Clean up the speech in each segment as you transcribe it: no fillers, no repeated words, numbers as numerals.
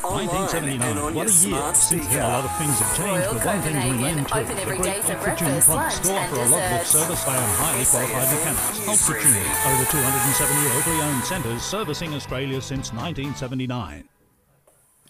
online and on your smart speaker. Since then, a lot of things have changed, but one thing remains true. Open every day for The breakfast, lunch store and for a logbook desserts. service by our highly qualified mechanics. Ultra-Tune, over 270 locally owned centres servicing Australia since 1979.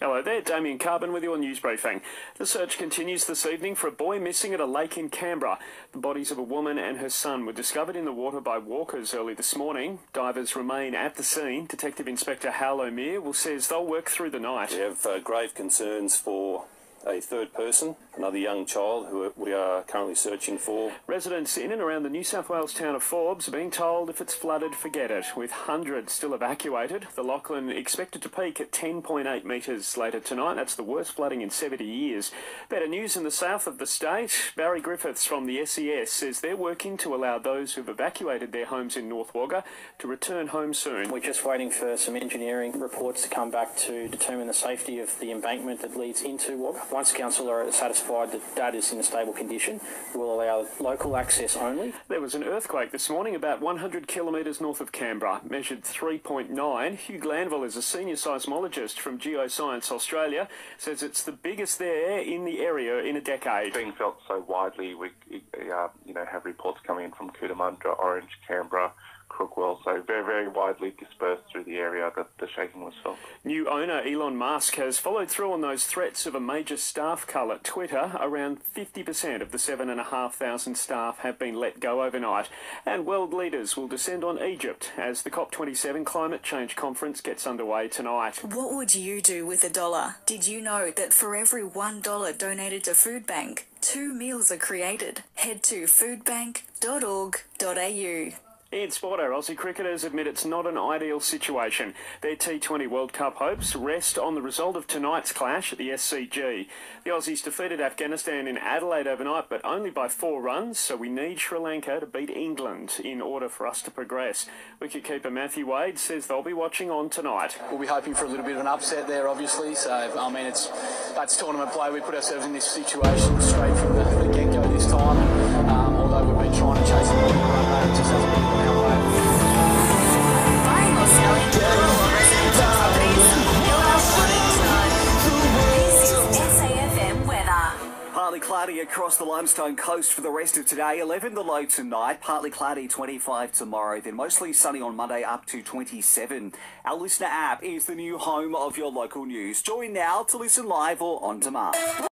Hello there, Damien Carven with your news briefing. The search continues this evening for a boy missing at a lake in Canberra. The bodies of a woman and her son were discovered in the water by walkers early this morning. Divers remain at the scene. Detective Inspector Hal O'Meara says they'll work through the night. We have grave concerns for a third person, another young child who we are currently searching for. Residents in and around the New South Wales town of Forbes are being told if it's flooded, forget it. With hundreds still evacuated, the Lachlan expected to peak at 10.8 metres later tonight. That's the worst flooding in 70 years. Better news in the south of the state. Barry Griffiths from the SES says they're working to allow those who've evacuated their homes in North Wagga to return home soon. We're just waiting for some engineering reports to come back to determine the safety of the embankment that leads into Wagga. Once council are satisfied that that is in a stable condition, we'll allow local access only. There was an earthquake this morning about 100 kilometres north of Canberra, measured 3.9. Hugh Glanville is a senior seismologist from Geoscience Australia, says it's the biggest there in the area in a decade. Being felt so widely, we have reports coming in from Cootamundra, Orange, Canberra, Crookwell, so very, very widely dispersed through the area that the shaking was felt. New owner Elon Musk has followed through on those threats of a major staff cull at Twitter. Around 50% of the 7,500 staff have been let go overnight. And world leaders will descend on Egypt as the COP27 climate change conference gets underway tonight. What would you do with $1? Did you know that for every $1 donated to Food Bank, 2 meals are created? Head to foodbank.org.au. In sport, our Aussie cricketers admit it's not an ideal situation. Their T20 World Cup hopes rest on the result of tonight's clash at the SCG. The Aussies defeated Afghanistan in Adelaide overnight, but only by 4 runs, so we need Sri Lanka to beat England in order for us to progress. Wicketkeeper Matthew Wade says they'll be watching on tonight. We'll be hoping for a little bit of an upset there, obviously. So, I mean, that's tournament play. We put ourselves in this situation straight from the get-go this time. Although we've been trying to chase the run rate, it just hasn't been our way. Buying or selling rural or residential properties? You're our one This is SAFM weather. Partly cloudy across the Limestone coast for the rest of today. 11 the low tonight. Partly cloudy 25 tomorrow. Then mostly sunny on Monday up to 27. Our listener app is the new home of your local news. Join now to listen live or on demand.